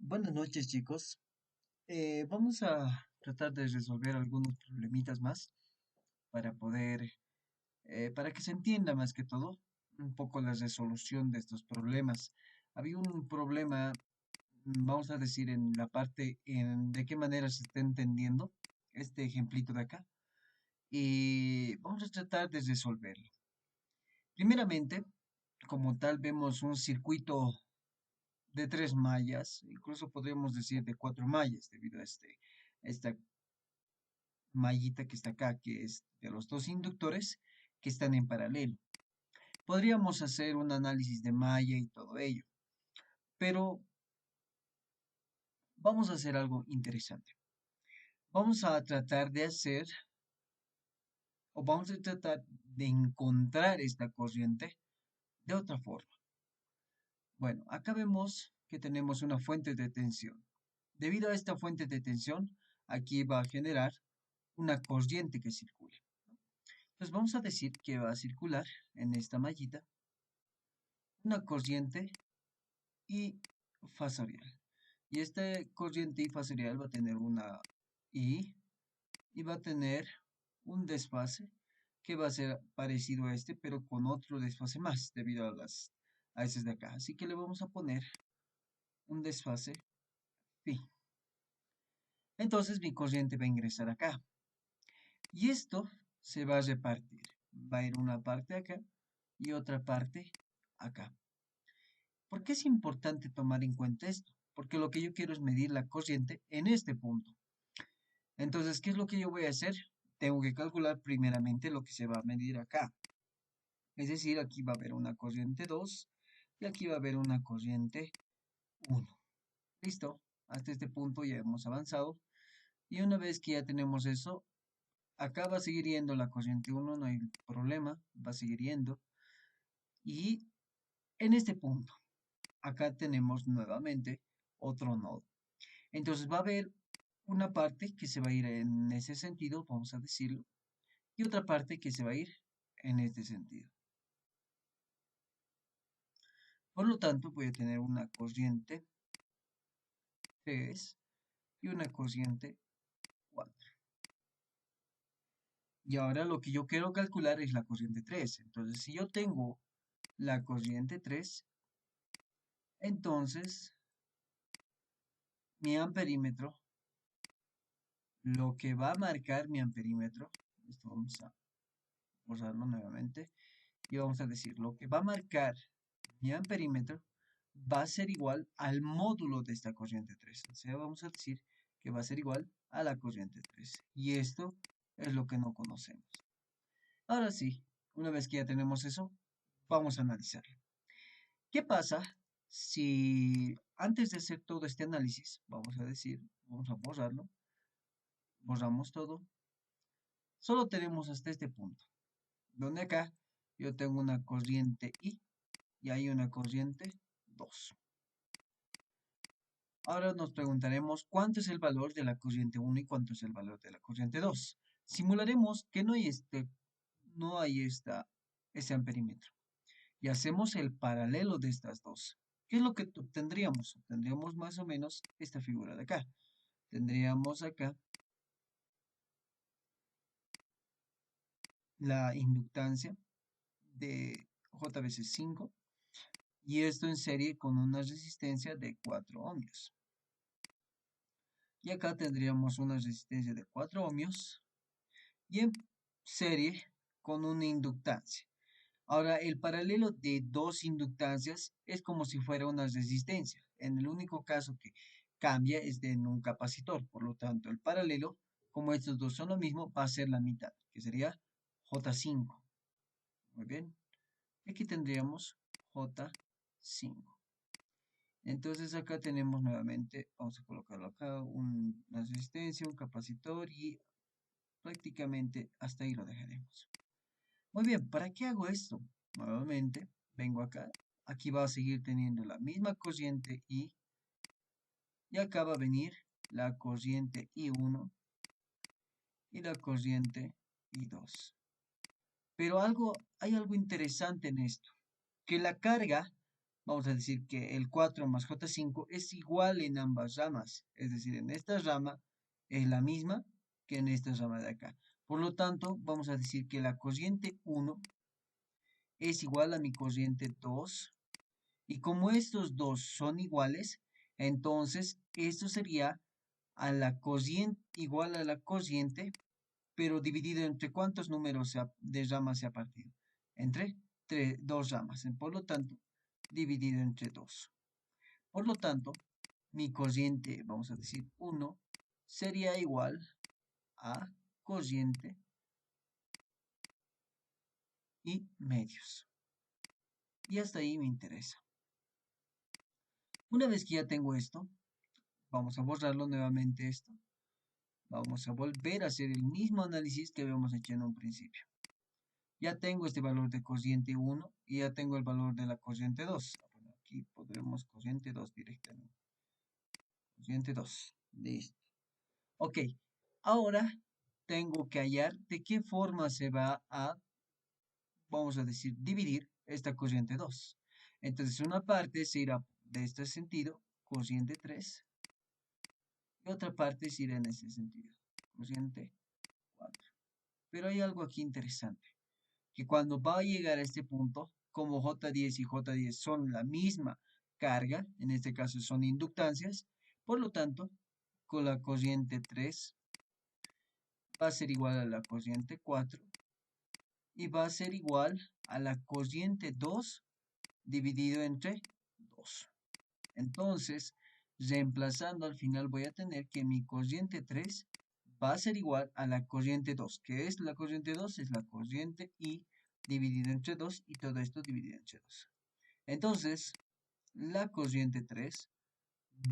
Buenas noches, chicos. Vamos a tratar de resolver algunos problemitas más para para que se entienda más que todo un poco la resolución de estos problemas. Había un problema, vamos a decir, en la parte en de qué manera se está entendiendo este ejemplito de acá y vamos a tratar de resolverlo. Primeramente, como tal, vemos un circuito de tres mallas, incluso podríamos decir de cuatro mallas, debido a esta mallita que está acá, que es de los dos inductores que están en paralelo. Podríamos hacer un análisis de malla y todo ello, pero vamos a hacer algo interesante. Vamos a tratar de hacer, o vamos a tratar de encontrar esta corriente de otra forma. Bueno, acá vemos que tenemos una fuente de tensión. Debido a esta fuente de tensión, aquí va a generar una corriente que circule. Entonces vamos a decir que va a circular en esta mallita una corriente y fasorial. Y esta corriente y fasorial va a tener una I y va a tener un desfase que va a ser parecido a este, pero con otro desfase más debido a esas de acá. Así que le vamos a poner un desfase phi. Entonces mi corriente va a ingresar acá. Y esto se va a repartir. Va a ir una parte acá y otra parte acá. ¿Por qué es importante tomar en cuenta esto? Porque lo que yo quiero es medir la corriente en este punto. Entonces, ¿qué es lo que yo voy a hacer? Tengo que calcular primeramente lo que se va a medir acá. Es decir, aquí va a haber una corriente 2 y aquí va a haber una corriente 1. ¿Listo? Hasta este punto ya hemos avanzado. Y una vez que ya tenemos eso, acá va a seguir yendo la corriente 1, no hay problema, va a seguir yendo. Y en este punto, acá tenemos nuevamente otro nodo. Entonces va a haber una parte que se va a ir en ese sentido, vamos a decirlo, y otra parte que se va a ir en este sentido. Por lo tanto, voy a tener una corriente 3 y una corriente 4. Y ahora lo que yo quiero calcular es la corriente 3. Entonces, si yo tengo la corriente 3, entonces mi amperímetro, lo que va a marcar mi amperímetro, esto vamos a borrarlo nuevamente, y vamos a decir, lo que va a marcar mi amperímetro va a ser igual al módulo de esta corriente 3. O sea, vamos a decir que va a ser igual a la corriente 3. Y esto es lo que no conocemos. Ahora sí, una vez que ya tenemos eso, vamos a analizarlo. ¿Qué pasa si antes de hacer todo este análisis, vamos a decir, vamos a borrarlo, borramos todo, solo tenemos hasta este punto, donde acá yo tengo una corriente I y hay una corriente 2. Ahora nos preguntaremos cuánto es el valor de la corriente 1 y cuánto es el valor de la corriente 2. Simularemos que no hay ese amperímetro y hacemos el paralelo de estas dos. ¿Qué es lo que obtendríamos? Obtendríamos más o menos esta figura de acá. Tendríamos acá la inductancia de J veces 5 y esto en serie con una resistencia de 4 ohmios. Y acá tendríamos una resistencia de 4 ohmios y en serie con una inductancia. Ahora, el paralelo de dos inductancias es como si fuera una resistencia. En el único caso que cambia es en un capacitor. Por lo tanto, el paralelo, como estos dos son lo mismo, va a ser la mitad, que sería J5. Muy bien. Aquí tendríamos J5. Entonces acá tenemos nuevamente, vamos a colocarlo acá, una resistencia, un capacitor y prácticamente hasta ahí lo dejaremos. Muy bien, ¿para qué hago esto? Nuevamente, vengo acá. Aquí va a seguir teniendo la misma corriente I. Y acá va a venir la corriente I1 y la corriente I2. Pero hay algo interesante en esto. Que la carga vamos a decir que el 4 más J5 es igual en ambas ramas. Es decir, en esta rama es la misma que en esta rama de acá. Por lo tanto, vamos a decir que la cociente 1 es igual a mi cociente 2. Y como estos dos son iguales, entonces esto sería a la cociente, igual a la cociente, pero dividido entre cuántos números de ramas se ha partido. Entre dos ramas. Por lo tanto, dividido entre 2. Por lo tanto, mi cociente, vamos a decir 1, sería igual a cociente y medios. Y hasta ahí me interesa. Una vez que ya tengo esto, vamos a borrarlo nuevamente esto. Vamos a volver a hacer el mismo análisis que habíamos hecho en un principio. Ya tengo este valor de cociente 1 y ya tengo el valor de la cociente 2. Bueno, aquí podremos cociente 2 directamente. Cociente 2. Listo. Ok. Ahora tengo que hallar de qué forma se va a, vamos a decir, dividir esta cociente 2. Entonces una parte se irá de este sentido, cociente 3, y otra parte se irá en este sentido, cociente 4. Pero hay algo aquí interesante, que cuando va a llegar a este punto, como J10 y J10 son la misma carga, en este caso son inductancias, por lo tanto, con la cociente 3 va a ser igual a la cociente 4 y va a ser igual a la cociente 2 dividido entre 2. Entonces, reemplazando al final voy a tener que mi cociente 3 va a ser igual a la cociente 2. ¿Qué es la cociente 2? Es la cociente y dividido entre 2 y todo esto dividido entre 2. Entonces, la cociente 3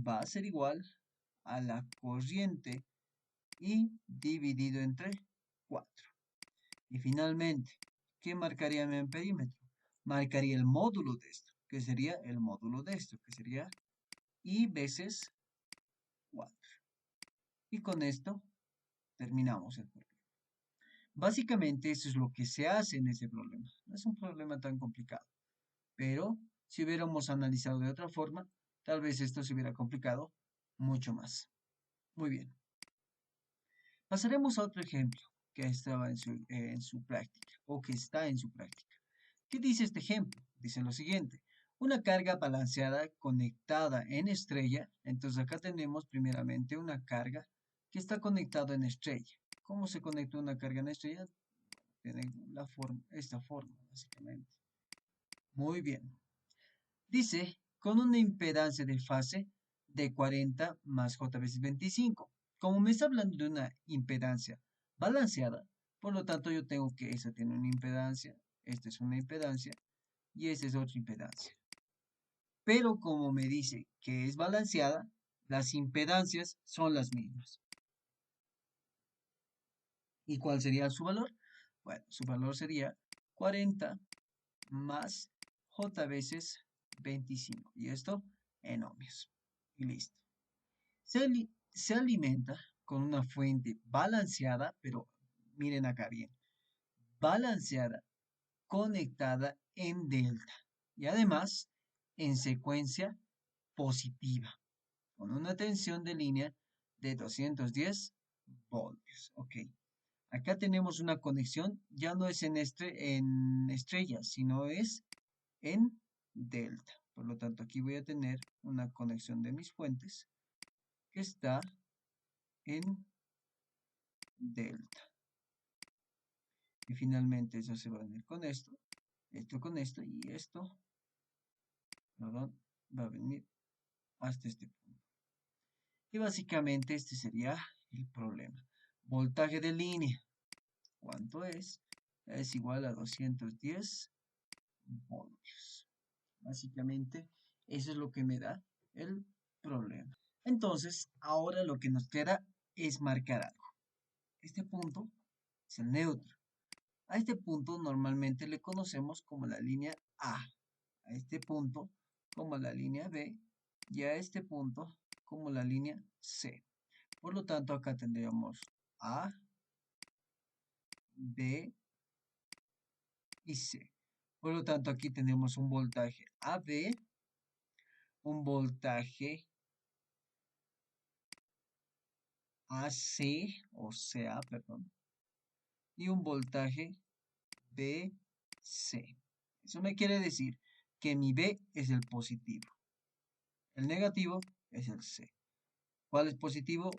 va a ser igual a la cociente y dividido entre 4. Y finalmente, ¿qué marcaría mi perímetro? Marcaría el módulo de esto, que sería el módulo de esto, que sería I veces 4. Y con esto terminamos el problema. Básicamente eso es lo que se hace en ese problema. No es un problema tan complicado, pero si hubiéramos analizado de otra forma, tal vez esto se hubiera complicado mucho más. Muy bien. Pasaremos a otro ejemplo que estaba en su práctica o que está en su práctica. ¿Qué dice este ejemplo? Dice lo siguiente. Una carga balanceada conectada en estrella. Entonces acá tenemos primeramente una carga que está conectada en estrella. ¿Cómo se conecta una carga en estrella? Tiene esta forma, básicamente. Muy bien. Dice, con una impedancia de fase de 40 más J veces 25. Como me está hablando de una impedancia balanceada, por lo tanto yo tengo que esa tiene una impedancia, esta es una impedancia y esta es otra impedancia. Pero como me dice que es balanceada, las impedancias son las mismas. ¿Y cuál sería su valor? Bueno, su valor sería 40 más J veces 25. Y esto en ohmios. Y listo. Se alimenta con una fuente balanceada, pero miren acá bien, balanceada, conectada en delta. Y además en secuencia positiva, con una tensión de línea de 210 voltios. Ok. Acá tenemos una conexión, ya no es en estrella, sino es en delta. Por lo tanto, aquí voy a tener una conexión de mis fuentes que está en delta. Y finalmente eso se va a unir con esto con esto y esto, perdón, va a venir hasta este punto. Y básicamente este sería el problema. Voltaje de línea. ¿Cuánto es? Es igual a 210 voltios. Básicamente, eso es lo que me da el problema. Entonces, ahora lo que nos queda es marcar algo. Este punto es el neutro. A este punto normalmente le conocemos como la línea A. A este punto como la línea B. Y a este punto como la línea C. Por lo tanto, acá tendríamos A, B y C. Por lo tanto, aquí tenemos un voltaje AB un voltaje AC o CA, perdón, y un voltaje BC. Eso me quiere decir que mi B es el positivo, el negativo es el C. ¿Cuál es positivo?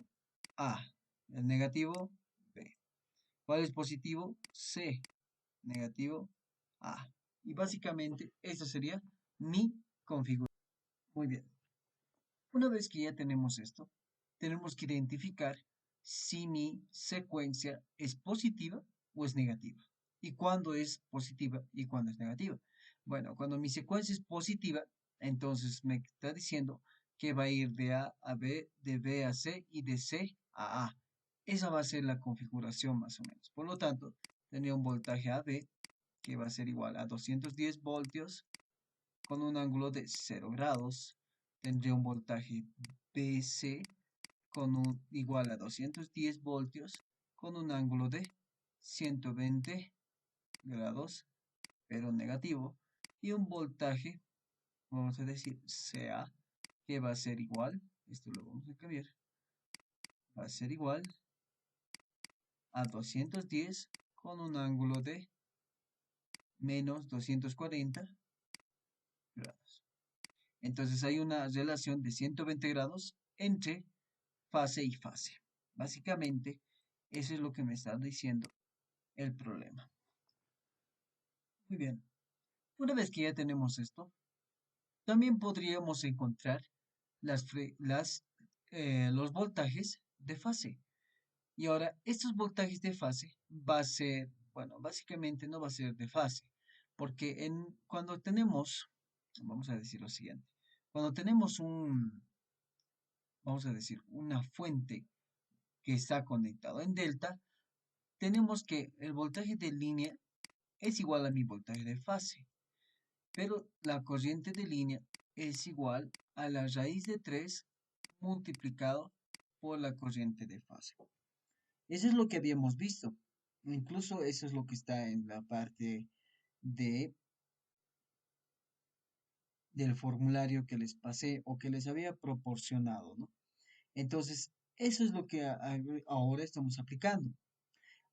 A. El negativo, B. ¿Cuál es positivo? C. Negativo, A. Y básicamente esta sería mi configuración. Muy bien. Una vez que ya tenemos esto, tenemos que identificar si mi secuencia es positiva o es negativa. Y cuándo es positiva y cuándo es negativa. Bueno, cuando mi secuencia es positiva, entonces me está diciendo que va a ir de A a B, de B a C y de C a A. Esa va a ser la configuración más o menos. Por lo tanto, tendría un voltaje AB que va a ser igual a 210 voltios con un ángulo de 0 grados. Tendría un voltaje BC con igual a 210 voltios con un ángulo de 120 grados, pero negativo. Y un voltaje, vamos a decir CA, que va a ser igual, esto lo vamos a cambiar, va a ser igual a 210 con un ángulo de menos 240 grados. Entonces hay una relación de 120 grados entre fase y fase. Básicamente, eso es lo que me está diciendo el problema. Muy bien. Una vez que ya tenemos esto, también podríamos encontrar los voltajes de fase. Y ahora, estos voltajes de fase va a ser, bueno, básicamente no va a ser de fase, porque cuando tenemos, vamos a decir lo siguiente, cuando tenemos vamos a decir, una fuente que está conectado en delta, tenemos que el voltaje de línea es igual a mi voltaje de fase, pero la corriente de línea es igual a la raíz de 3 multiplicado por la corriente de fase. Eso es lo que habíamos visto. Incluso eso es lo que está en la parte de, del formulario que les pasé o que les había proporcionado, ¿no? Entonces, eso es lo que ahora estamos aplicando.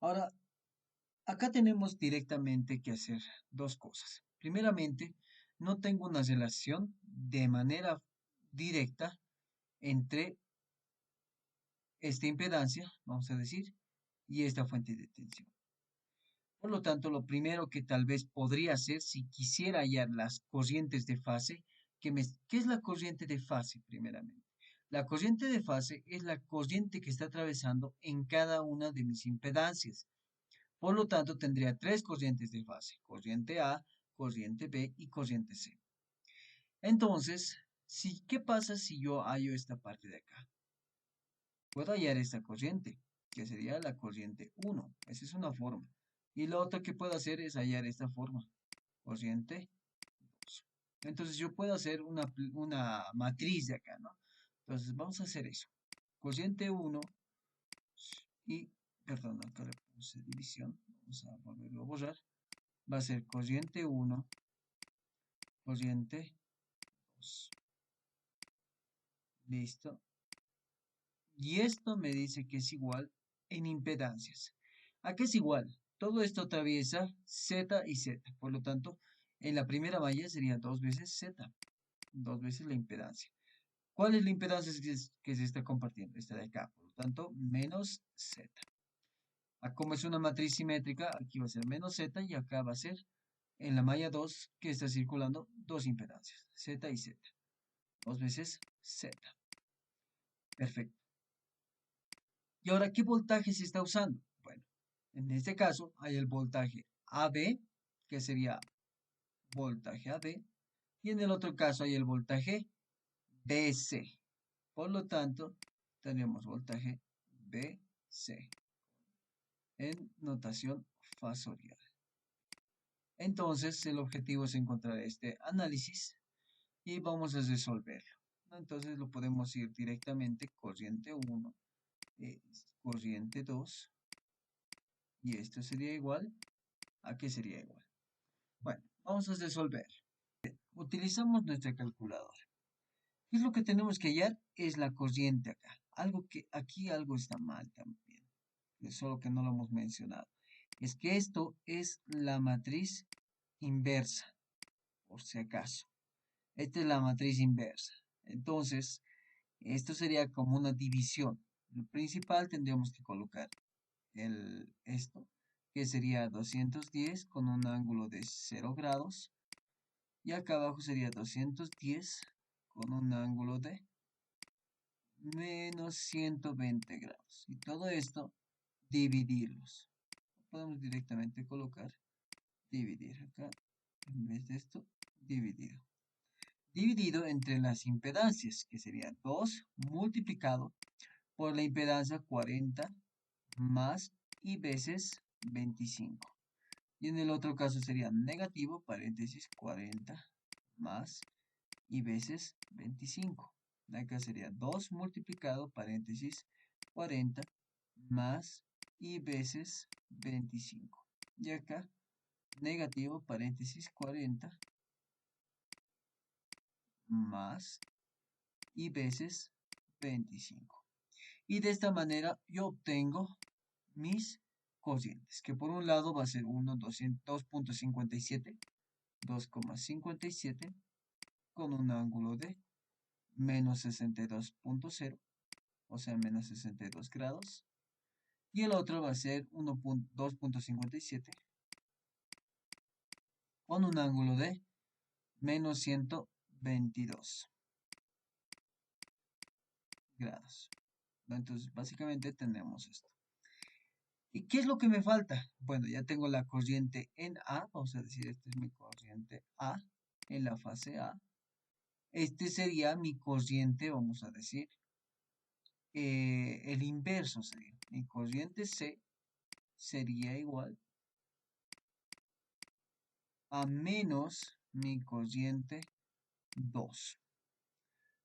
Ahora, acá tenemos directamente que hacer dos cosas. Primeramente, no tengo una relación de manera directa entre esta impedancia, vamos a decir, y esta fuente de tensión. Por lo tanto, lo primero que tal vez podría hacer si quisiera hallar las corrientes de fase, ¿qué es la corriente de fase primeramente? La corriente de fase es la corriente que está atravesando en cada una de mis impedancias. Por lo tanto, tendría tres corrientes de fase, corriente A, corriente B y corriente C. Entonces, ¿qué pasa si yo hallo esta parte de acá? Puedo hallar esta corriente, que sería la corriente 1. Esa es una forma. Y lo otro que puedo hacer es hallar esta forma, corriente 2. Entonces yo puedo hacer una matriz de acá, ¿no? Entonces vamos a hacer eso. Corriente 1 y, perdón, acá le puse división. Vamos a volverlo a borrar. Va a ser corriente 1, corriente 2. Listo. Y esto me dice que es igual en impedancias. ¿A qué es igual? Todo esto atraviesa Z y Z. Por lo tanto, en la primera malla sería 2 veces Z, 2 veces la impedancia. ¿Cuál es la impedancia que se está compartiendo? Esta de acá. Por lo tanto, menos Z. Como es una matriz simétrica, aquí va a ser menos Z y acá va a ser en la malla 2 que está circulando dos impedancias, Z y Z. 2 veces Z. Perfecto. ¿Y ahora qué voltaje se está usando? Bueno, en este caso hay el voltaje AB, que sería voltaje AB, y en el otro caso hay el voltaje BC. Por lo tanto, tenemos voltaje BC en notación fasorial. Entonces, el objetivo es encontrar este análisis y vamos a resolverlo, ¿no? Entonces, lo podemos ir directamente corriente 1, corriente 2, y esto sería igual. ¿A qué sería igual? Bueno, vamos a resolver. Utilizamos nuestra calculadora. ¿Qué es lo que tenemos que hallar? Es la corriente acá. Algo que aquí algo está mal también. Es solo que no lo hemos mencionado. Es que esto es la matriz inversa, por si acaso. Esta es la matriz inversa. Entonces, esto sería como una división. El principal tendríamos que colocar esto, que sería 210 con un ángulo de 0 grados. Y acá abajo sería 210 con un ángulo de menos 120 grados. Y todo esto, dividirlos. Podemos directamente colocar dividir acá, en vez de esto, dividido. Dividido entre las impedancias, que sería 2 multiplicado por la impedancia 40 más y veces 25. Y en el otro caso sería negativo, paréntesis, 40 más y veces 25. Acá sería 2 multiplicado, paréntesis, 40 más y veces 25. Y acá negativo, paréntesis, 40 más y veces 25. Y de esta manera yo obtengo mis cocientes, que por un lado va a ser 2.57, 2,57 con un ángulo de menos 62.0, o sea, menos 62 grados. Y el otro va a ser 2.57 con un ángulo de menos 122 grados. Entonces, básicamente tenemos esto. ¿Y qué es lo que me falta? Bueno, ya tengo la corriente en A, vamos a decir, esta es mi corriente A, en la fase A. Este sería mi corriente, vamos a decir, el inverso sería. Mi corriente C sería igual a menos mi corriente 2.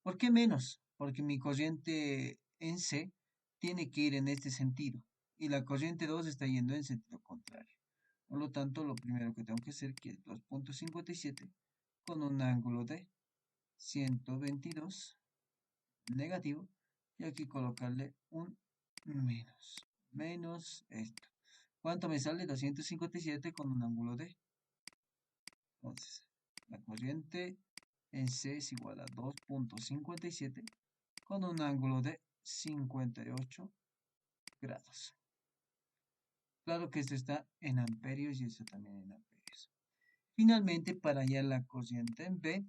¿Por qué menos? Porque mi corriente en C tiene que ir en este sentido y la corriente 2 está yendo en sentido contrario. Por lo tanto, lo primero que tengo que hacer es 2.57 con un ángulo de 122 negativo y aquí colocarle un menos esto. ¿Cuánto me sale? 257 con un ángulo de. Entonces, la corriente en C es igual a 2.57 con un ángulo de 58 grados. Claro que esto está en amperios y esto también en amperios. Finalmente, para hallar la corriente en B,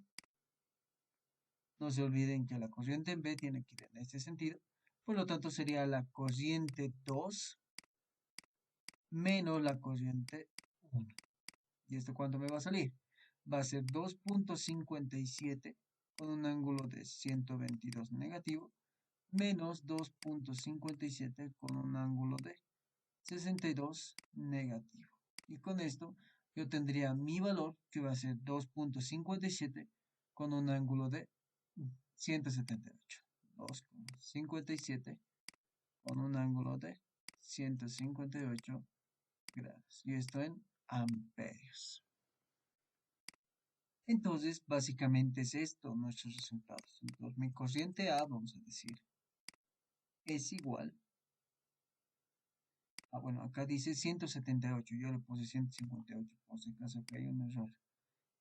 no se olviden que la corriente en B tiene que ir en este sentido. Por lo tanto, sería la corriente 2 menos la corriente 1. ¿Y esto cuánto me va a salir? Va a ser 2.57 con un ángulo de 122 negativo menos 2.57 con un ángulo de 62 negativo. Y con esto yo tendría mi valor que va a ser 2.57 con un ángulo de 178. 2,57 con un ángulo de 158 grados. Y esto en amperios. Entonces, básicamente es esto, nuestros resultados. Entonces, mi corriente A, vamos a decir, es igual a, bueno, acá dice 178, yo le puse 158, por si acaso que hay un error.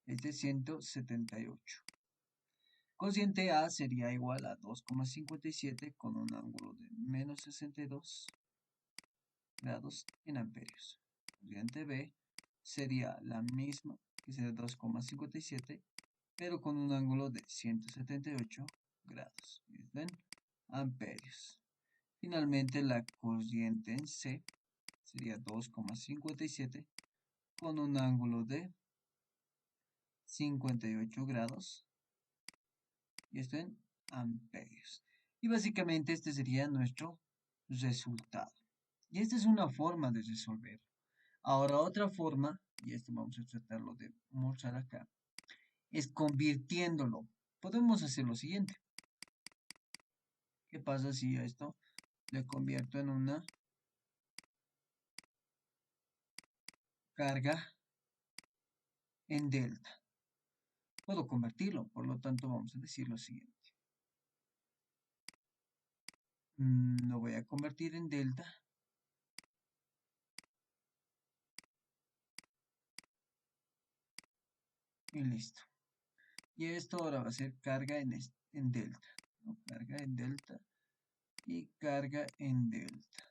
Es de 178. Cociente A sería igual a 2,57 con un ángulo de menos 62 grados en amperios. Cociente B sería la misma, que sería 2,57, pero con un ángulo de 178 grados. ¿Ven? Amperios. Finalmente, la corriente en C sería 2,57 con un ángulo de 58 grados. Y esto en amperios. Y básicamente este sería nuestro resultado. Y esta es una forma de resolver. Ahora otra forma, y esto vamos a tratarlo de mostrar acá, es convirtiéndolo. Podemos hacer lo siguiente. ¿Qué pasa si a esto le convierto en una carga en delta? Puedo convertirlo, por lo tanto vamos a decir lo siguiente. Lo voy a convertir en delta y listo. Y esto ahora va a ser carga en delta, ¿no? Carga en delta y carga en delta,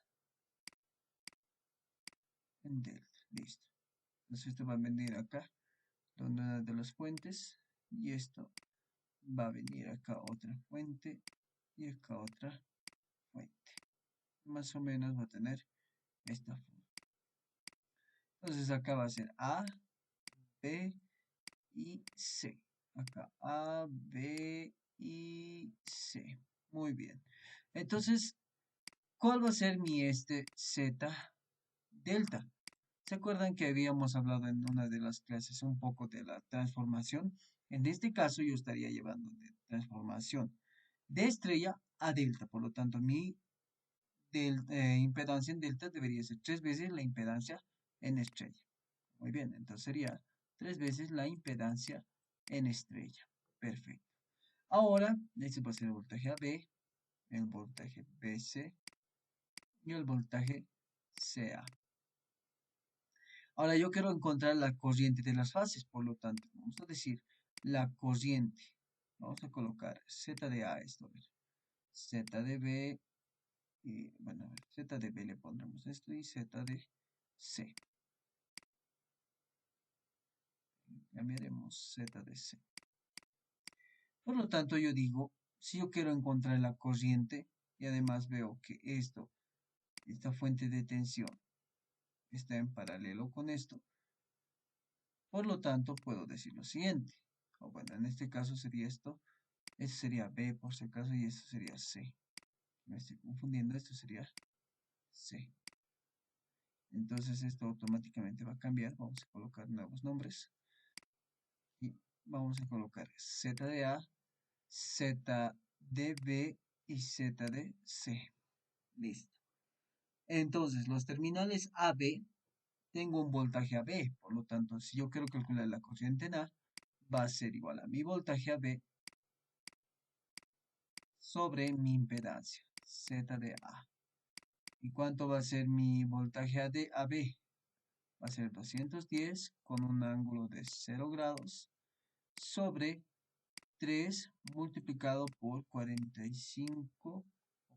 listo. Entonces esto va a venir acá, donde una de las fuentes, y esto va a venir acá otra fuente y acá otra fuente. Más o menos va a tener esta forma. Entonces acá va a ser A, B y C. Acá A, B y C. Muy bien. Entonces, ¿cuál va a ser mi Z delta? ¿Se acuerdan que habíamos hablado en una de las clases un poco de la transformación? En este caso yo estaría llevando de transformación de estrella a delta. Por lo tanto, mi impedancia en delta debería ser 3 veces la impedancia en estrella. Muy bien, entonces sería 3 veces la impedancia en estrella. Perfecto. Ahora, este va a ser el voltaje AB, el voltaje BC y el voltaje CA. Ahora yo quiero encontrar la corriente de las fases, por lo tanto, vamos a decir la corriente. Vamos a colocar Z de A, esto, a ver, Z de B, y bueno, a ver, Z de B le pondremos esto y Z de C. Cambiaremos Z de C. Por lo tanto, yo digo, si yo quiero encontrar la corriente y además veo que esta fuente de tensión está en paralelo con esto, por lo tanto, puedo decir lo siguiente. O bueno, en este caso sería esto. Esto sería B por si acaso y esto sería C. Me estoy confundiendo, esto sería C. Entonces esto automáticamente va a cambiar. Vamos a colocar nuevos nombres. Y vamos a colocar Z de A, Z de B y Z de C. Listo. Entonces, los terminales AB, tengo un voltaje AB. Por lo tanto, si yo quiero calcular la corriente en A, va a ser igual a mi voltaje AB sobre mi impedancia, Z de A. ¿Y cuánto va a ser mi voltaje AB? Va a ser 210 con un ángulo de 0 grados sobre 3 multiplicado por 45.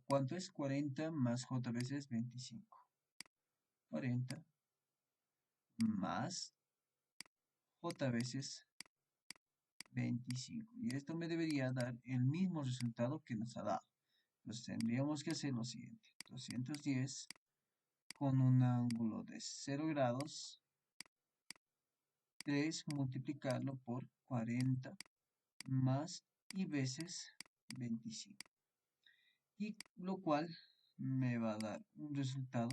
¿Cuánto es? 40 más J veces 25. 40 más J veces 25. Y esto me debería dar el mismo resultado que nos ha dado. Entonces tendríamos que hacer lo siguiente. 210 con un ángulo de 0 grados, 3 multiplicarlo por 40 más y veces 25. Y lo cual me va a dar un resultado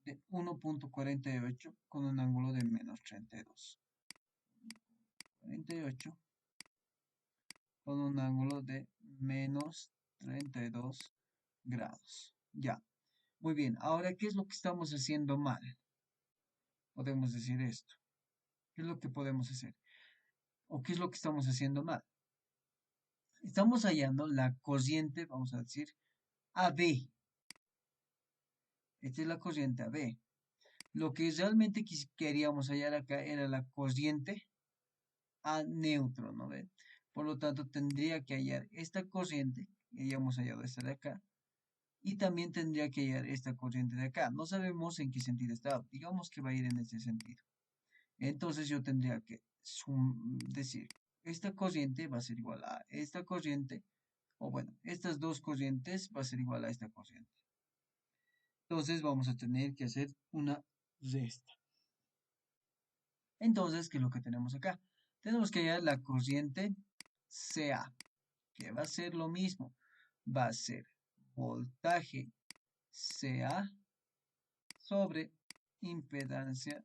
de 1.48 con un ángulo de menos 32. 48 con un ángulo de menos 32 grados. Ya. Muy bien. Ahora, ¿qué es lo que estamos haciendo mal? Podemos decir esto. ¿Qué es lo que podemos hacer? ¿O qué es lo que estamos haciendo mal? Estamos hallando la corriente, vamos a decir, AB. Esta es la corriente AB. Lo que realmente queríamos hallar acá era la corriente a neutro, ¿no ve? Por lo tanto, tendría que hallar esta corriente, que hayamos hallado esta de acá, y también tendría que hallar esta corriente de acá. No sabemos en qué sentido está, digamos que va a ir en ese sentido. Entonces yo tendría que decir, esta corriente va a ser igual a esta corriente, o bueno, estas dos corrientes va a ser igual a esta corriente. Entonces vamos a tener que hacer una resta. Entonces, ¿qué es lo que tenemos acá? Tenemos que hallar la corriente CA, que va a ser lo mismo. Va a ser voltaje CA sobre impedancia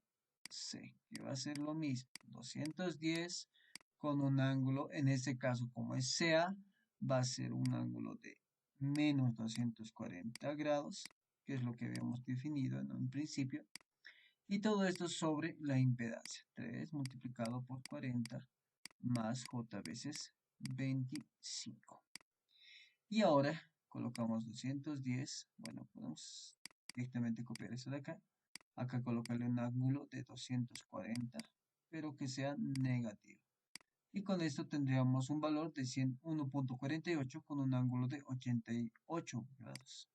C, que va a ser lo mismo. 210 con un ángulo, en este caso como es CA, va a ser un ángulo de menos 240 grados, que es lo que habíamos definido en un principio. Y todo esto sobre la impedancia. 3 multiplicado por 40 más J veces 25. Y ahora colocamos 210, bueno, podemos directamente copiar eso de acá. Acá colocarle un ángulo de 240, pero que sea negativo. Y con esto tendríamos un valor de 1.48 con un ángulo de 88 grados.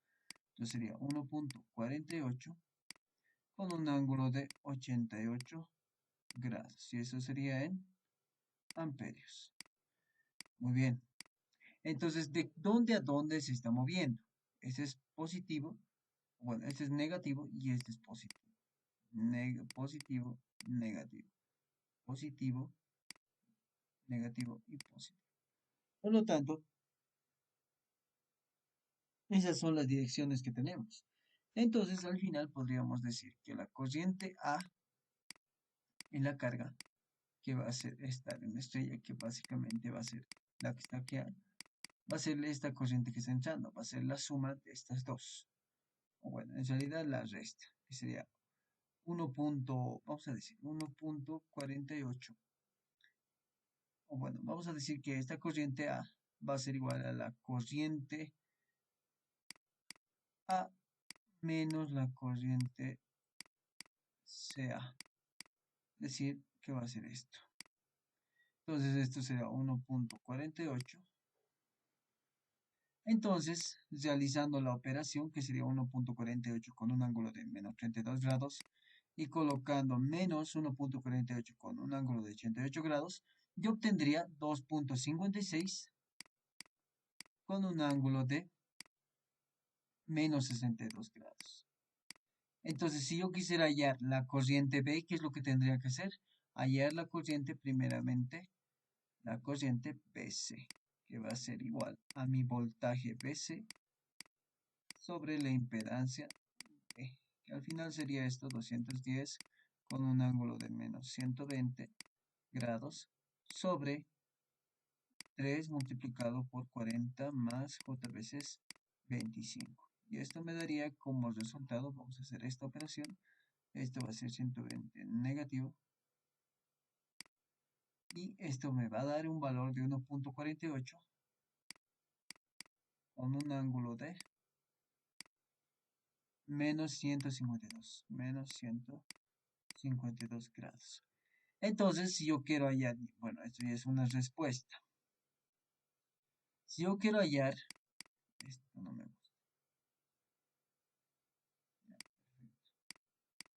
Entonces sería 1.48 con un ángulo de 88 grados. Y eso sería en amperios. Muy bien. Entonces, ¿de dónde a dónde se está moviendo? Este es positivo, bueno, este es negativo y este es positivo. Positivo, negativo. Positivo, negativo y positivo. Por lo tanto, esas son las direcciones que tenemos. Entonces, al final podríamos decir que la corriente A en la carga, que va a ser estar en la estrella, que básicamente va a ser la que está aquí, va a ser esta corriente que está entrando, va a ser la suma de estas dos. O bueno, en realidad la resta, que sería 1. Vamos a decir 1.48. O bueno, vamos a decir que esta corriente A va a ser igual a la corriente A menos la corriente CA. Es decir, que va a ser esto. Entonces esto será 1.48. Entonces, realizando la operación, que sería 1.48 con un ángulo de menos 32 grados, y colocando menos 1.48 con un ángulo de 88 grados, yo obtendría 2.56 con un ángulo de menos 62 grados. Entonces, si yo quisiera hallar la corriente B, ¿qué es lo que tendría que hacer? Hallar la corriente primeramente, la corriente BC, que va a ser igual a mi voltaje BC sobre la impedancia B, que al final sería esto 210 con un ángulo de menos 120 grados sobre 3 multiplicado por 40 más J veces 25. Y esto me daría como resultado, vamos a hacer esta operación, esto va a ser 120 negativo, y esto me va a dar un valor de 1.48 con un ángulo de menos 152, menos 152 grados. Entonces, si yo quiero hallar, bueno, esto ya es una respuesta. Si yo quiero hallar, esto no me gusta.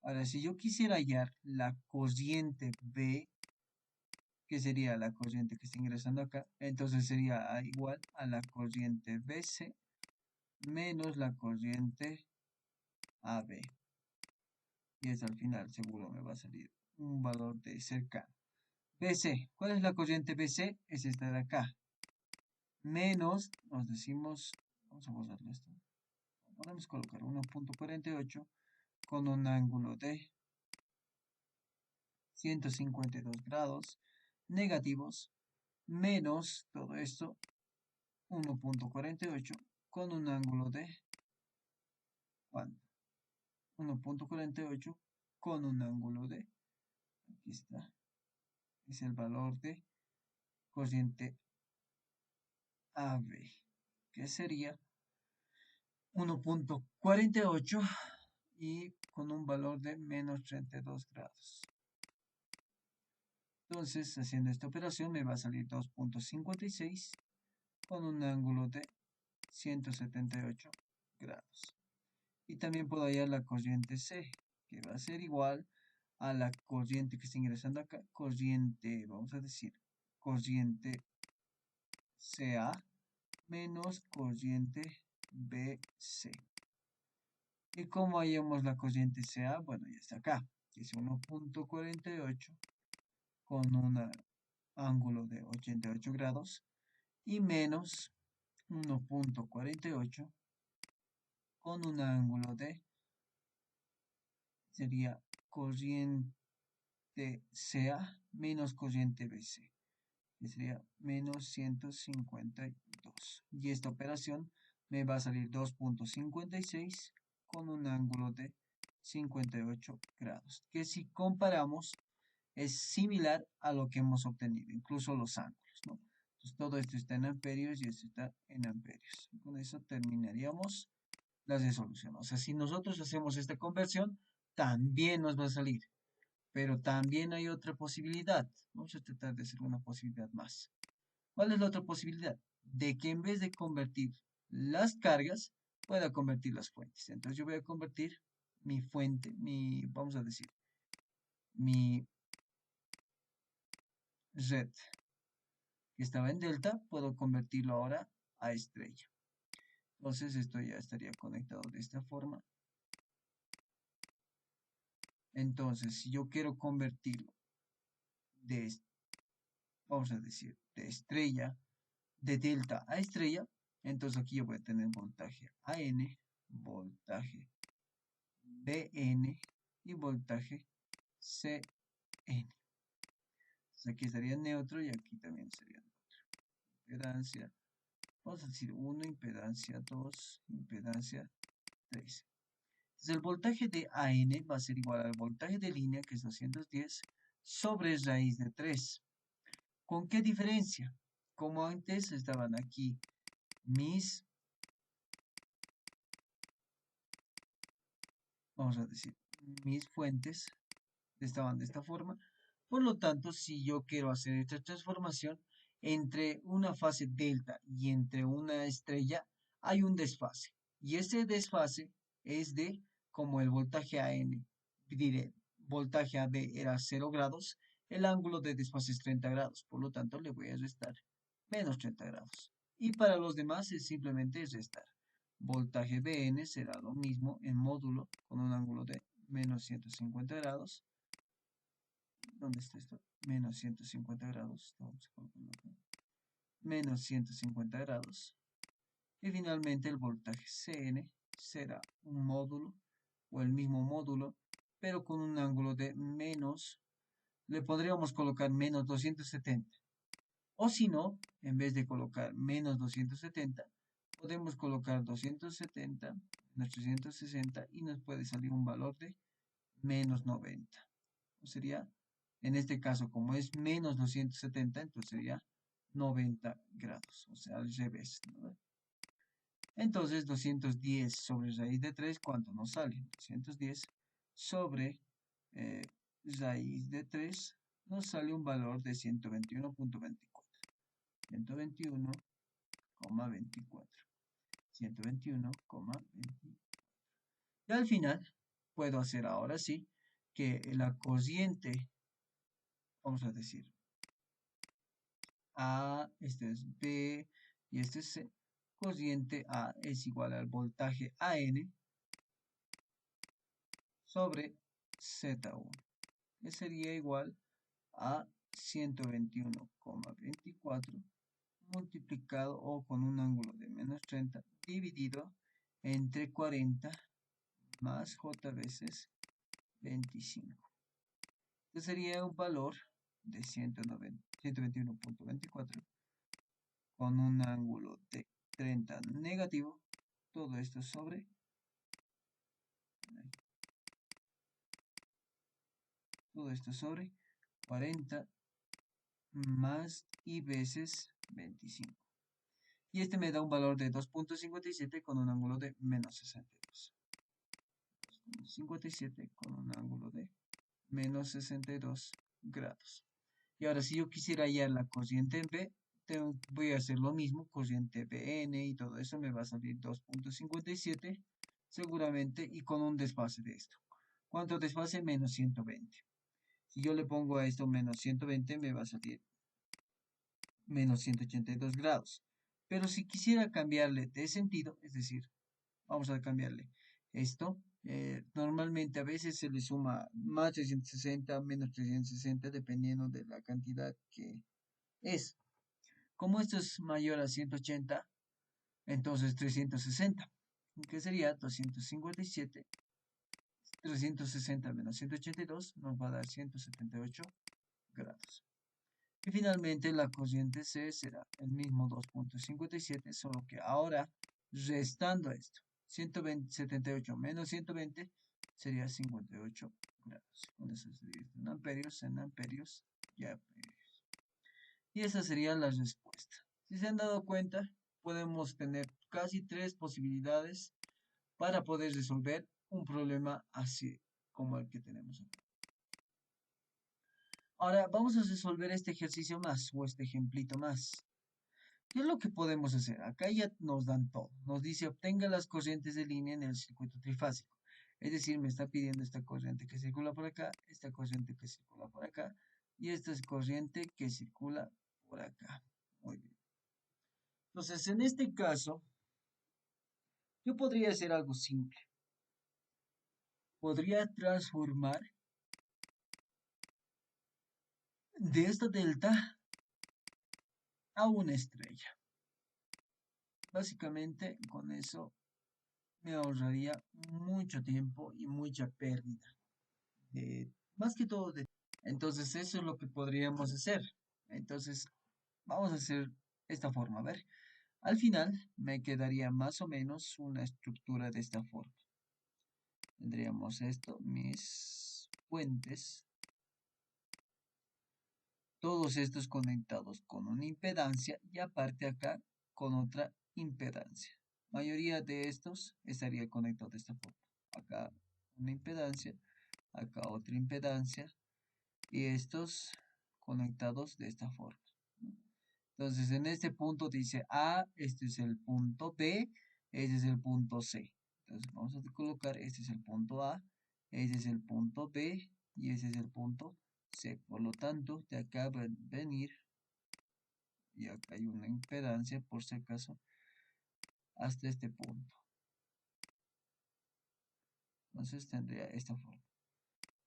Ahora, si yo quisiera hallar la corriente B, que sería la corriente que está ingresando acá, entonces sería igual a la corriente BC menos la corriente AB. Y eso al final seguro me va a salir un valor de cercano. BC, ¿cuál es la corriente BC? Es esta de acá. Menos, nos decimos, vamos a borrarlo esto. Podemos colocar 1.48 con un ángulo de 152 grados negativos menos todo esto 1.48 con un ángulo de ¿cuánto? 1.48 con un ángulo de, aquí está, es el valor de corriente AB, que sería 1.48 y con un valor de menos 32 grados. Entonces, haciendo esta operación me va a salir 2.56 con un ángulo de 178 grados. Y también puedo hallar la corriente C, que va a ser igual a la corriente que está ingresando acá, corriente, vamos a decir, corriente CA menos corriente BC. ¿Y cómo hallamos la corriente CA? Bueno, ya está acá, que es 1.48 con un ángulo de 88 grados y menos 1.48 con un ángulo de, sería corriente CA menos corriente BC, que sería menos 152. Y esta operación me va a salir 2.56 con un ángulo de 58 grados, que si comparamos es similar a lo que hemos obtenido, incluso los ángulos, ¿no? Pues todo esto está en amperios y esto está en amperios. Con eso terminaríamos la resolución. O sea, si nosotros hacemos esta conversión, también nos va a salir. Pero también hay otra posibilidad. Vamos a tratar de hacer una posibilidad más. ¿Cuál es la otra posibilidad? De que en vez de convertir las cargas, pueda convertir las fuentes. Entonces yo voy a convertir mi fuente, vamos a decir, mi red que estaba en delta, puedo convertirlo ahora a estrella. Entonces esto ya estaría conectado de esta forma. Entonces, si yo quiero convertirlo de, vamos a decir, de estrella, de delta a estrella, entonces aquí yo voy a tener voltaje AN, voltaje BN y voltaje CN. Entonces aquí estaría neutro y aquí también sería neutro. Impedancia, vamos a decir 1, impedancia 2, impedancia 3. Entonces el voltaje de AN va a ser igual al voltaje de línea, que es 210, sobre raíz de 3. ¿Con qué diferencia? Como antes estaban aquí mis, vamos a decir, mis fuentes estaban de esta forma. Por lo tanto, si yo quiero hacer esta transformación entre una fase delta y entre una estrella, hay un desfase. Y ese desfase es de, como el voltaje AN, diré, voltaje AB era 0 grados, el ángulo de desfase es 30 grados. Por lo tanto, le voy a restar menos 30 grados. Y para los demás es simplemente restar. Voltaje BN será lo mismo en módulo con un ángulo de menos 150 grados. ¿Dónde está esto? Menos 150 grados. Vamos a colocarlo acá. Menos 150 grados. Y finalmente el voltaje CN será un módulo o el mismo módulo, pero con un ángulo de menos, le podríamos colocar menos 270. O si no, en vez de colocar menos 270, podemos colocar 270 menos 360 y nos puede salir un valor de menos 90. Sería, en este caso, como es menos 270, entonces sería 90 grados, o sea, al revés, ¿no? Entonces, 210 sobre raíz de 3, ¿cuánto nos sale? 210 sobre raíz de 3 nos sale un valor de 121.24. 121,24. 121,24. Y al final, puedo hacer ahora sí que la corriente, vamos a decir, A, este es B y este es C. Corriente A es igual al voltaje AN sobre Z1, que sería igual a 121,24 multiplicado o con un ángulo de menos 30 dividido entre 40 más J veces 25. Este sería un valor de 121.24 con un ángulo de 30 negativo. Todo esto sobre, todo esto sobre 40 más y veces 25. Y este me da un valor de 2.57 con un ángulo de menos 62. 2.57 con un ángulo de menos 62 grados. Y ahora si yo quisiera hallar la corriente en B, voy a hacer lo mismo, corriente BN y todo eso me va a salir 2.57 seguramente y con un desfase de esto. ¿Cuánto desfase? Menos 120. Si yo le pongo a esto menos 120 me va a salir menos 182 grados. Pero si quisiera cambiarle de sentido, es decir, vamos a cambiarle esto. Normalmente a veces se le suma más 360, menos 360, dependiendo de la cantidad que es. Como esto es mayor a 180, entonces 360, que sería 257, 360 menos 182 nos va a dar 178 grados. Y finalmente la corriente C será el mismo 2.57, solo que ahora restando esto, 178 menos 120 sería 58 grados. Con eso se divide en amperios y amperios. Y esa sería la respuesta. Si se han dado cuenta, podemos tener casi 3 posibilidades para poder resolver un problema así como el que tenemos acá. Ahora vamos a resolver este ejercicio más o este ejemplito más. ¿Qué es lo que podemos hacer? Acá ya nos dan todo. Nos dice obtenga las corrientes de línea en el circuito trifásico. Es decir, me está pidiendo esta corriente que circula por acá, esta corriente que circula por acá y esta es corriente que circula por acá. Muy bien. Entonces, en este caso, yo podría hacer algo simple. Podría transformar de esta delta a una estrella. Básicamente, con eso me ahorraría mucho tiempo y mucha pérdida. Más que todo de... Entonces, eso es lo que podríamos hacer. Entonces, vamos a hacer esta forma. A ver, al final me quedaría más o menos una estructura de esta forma. Tendríamos esto, mis puentes. Todos estos conectados con una impedancia y aparte acá con otra impedancia. Mayoría de estos estaría conectado de esta forma. Acá una impedancia, acá otra impedancia y estos conectados de esta forma. Entonces en este punto dice A, este es el punto B, este es el punto C. Entonces vamos a colocar, este es el punto A, este es el punto B y este es el punto C. Por lo tanto, de acá va a venir, y acá hay una impedancia por si acaso, hasta este punto. Entonces tendría esta forma.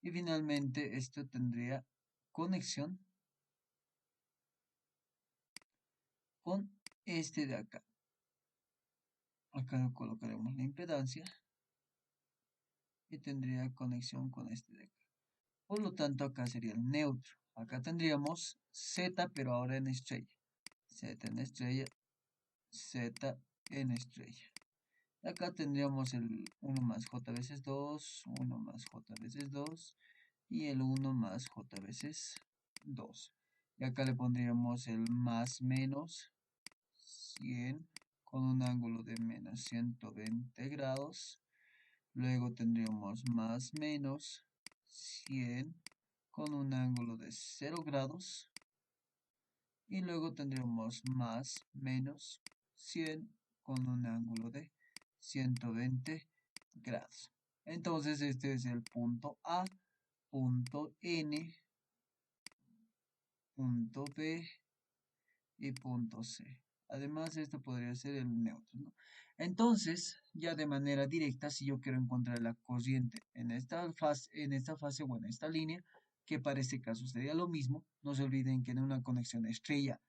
Y finalmente esto tendría conexión con este de acá. Acá colocaremos la impedancia y tendría conexión con este de acá. Por lo tanto, acá sería el neutro. Acá tendríamos Z, pero ahora en estrella. Z en estrella, Z en estrella. Acá tendríamos el 1 más J veces 2, 1 más J veces 2 y el 1 más J veces 2. Y acá le pondríamos el más menos 100 con un ángulo de menos 120 grados. Luego tendríamos más menos 100 con un ángulo de 0 grados. Y luego tendríamos más menos 100 con un ángulo de 120 grados. Entonces este es el punto A, punto N, punto B y punto C. Además, esto podría ser el neutro, ¿no? Entonces, ya de manera directa, si yo quiero encontrar la corriente en esta fase o en esta línea, que para este caso sería lo mismo, no se olviden que en una conexión estrella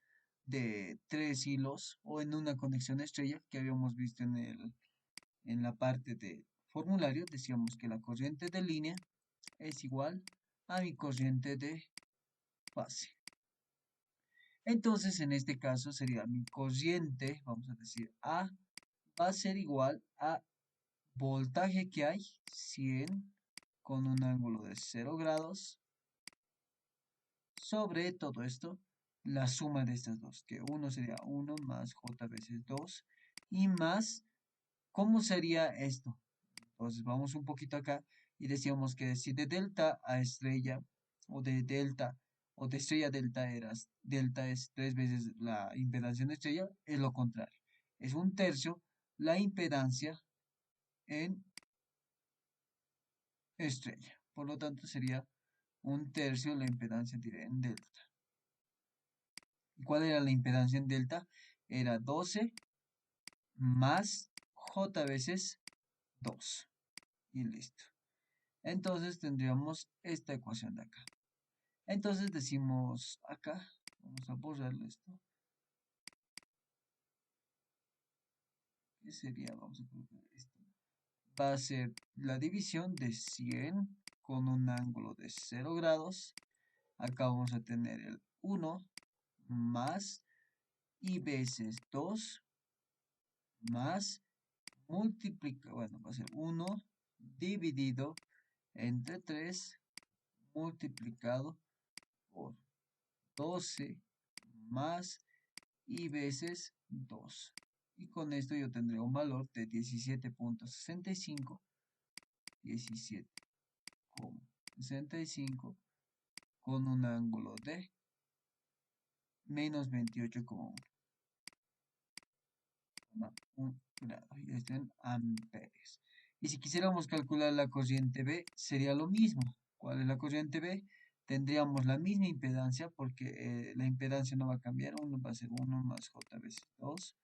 de 3 hilos o en una conexión estrella que habíamos visto en la parte de formulario, decíamos que la corriente de línea es igual a mi corriente de fase. Entonces, en este caso sería mi corriente, vamos a decir A, va a ser igual a voltaje que hay, 100 con un ángulo de 0 grados, sobre todo esto, la suma de estas dos, que uno sería 1 más J veces 2, y más, ¿cómo sería esto? Entonces vamos un poquito acá y decíamos que si de delta a estrella o de delta o de estrella a delta delta es 3 veces la impedancia en estrella, es lo contrario. Es 1/3 la impedancia en estrella. Por lo tanto sería 1/3 la impedancia diré en delta. ¿Y cuál era la impedancia en delta? Era 12 más J veces 2. Y listo. Entonces tendríamos esta ecuación de acá. Entonces decimos acá, vamos a borrarle esto. ¿Qué sería? Vamos a colocar esto. Va a ser la división de 100 con un ángulo de 0 grados. Acá vamos a tener el 1 más y veces 2 más multiplica, bueno, va a ser 1 dividido entre 3 multiplicado por 12 más y veces 2. Y con esto yo tendré un valor de 17,65, 17,65 con un ángulo de menos 28,1 grado, y esto en amperes. Y si quisiéramos calcular la corriente B, sería lo mismo. ¿Cuál es la corriente B? Tendríamos la misma impedancia porque la impedancia no va a cambiar. Uno va a ser 1 más J veces 2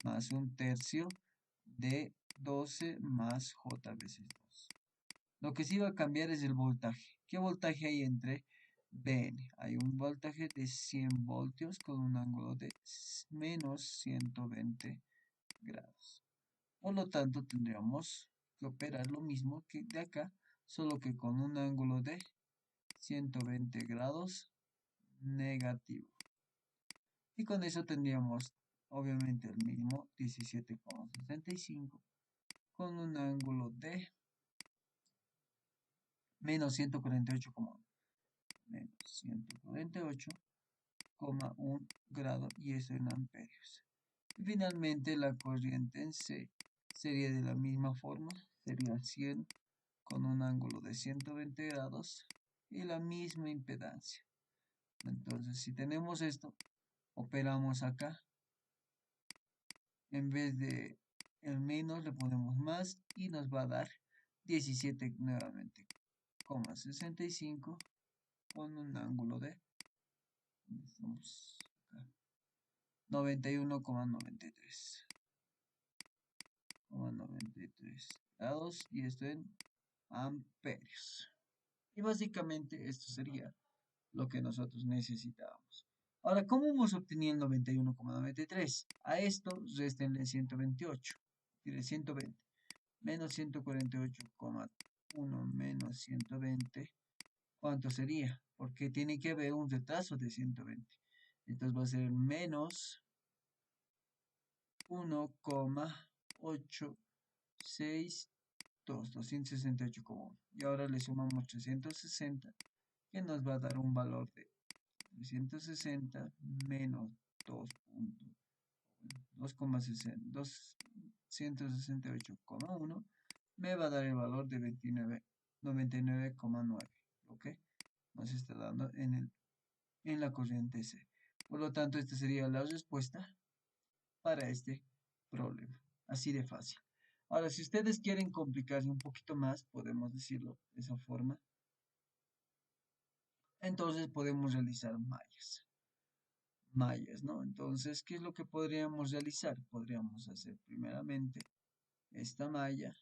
más un tercio de 12 más J veces 2. Lo que sí va a cambiar es el voltaje. ¿Qué voltaje hay entre BN? Hay un voltaje de 100 voltios con un ángulo de menos 120 grados. Por lo tanto, tendríamos que operar lo mismo que de acá, solo que con un ángulo de 120 grados negativo. Y con eso tendríamos, obviamente, el mismo 17,65 con un ángulo de menos 148,1 grado, y eso en amperios. Y finalmente la corriente en C sería de la misma forma, sería 100 con un ángulo de 120 grados y la misma impedancia. Entonces, si tenemos esto, operamos acá, en vez de el menos le ponemos más y nos va a dar 17 nuevamente, 65 con un ángulo de 91,93 grados, y esto en amperios. Y básicamente esto sería lo que nosotros necesitábamos. Ahora, ¿cómo hemos obtenido el 91,93? A esto restenle 128, tiene 120, menos 148,1 menos 120, ¿cuánto sería? Porque tiene que haber un retraso de 120. Entonces va a ser menos 1,862, 268,1. Y ahora le sumamos 360, que nos va a dar un valor de 360 menos 2,68,1 me va a dar el valor de 99,9, ¿ok? Nos está dando en la corriente C. Por lo tanto, esta sería la respuesta para este problema. Así de fácil. Ahora, si ustedes quieren complicarse un poquito más, podemos decirlo de esa forma. Entonces podemos realizar mallas, ¿no? Entonces, ¿qué es lo que podríamos realizar? Podríamos hacer primeramente esta malla,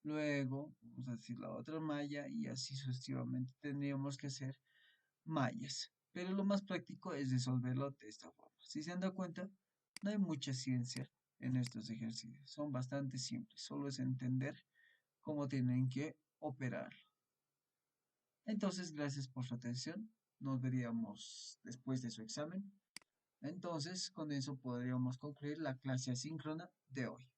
luego vamos a decir la otra malla y así sucesivamente tendríamos que hacer mallas. Pero lo más práctico es resolverlo de esta forma. Si se han dado cuenta, no hay mucha ciencia en estos ejercicios. Son bastante simples. Solo es entender cómo tienen que operar. Entonces, gracias por su atención. Nos veríamos después de su examen. Entonces, con eso podríamos concluir la clase asíncrona de hoy.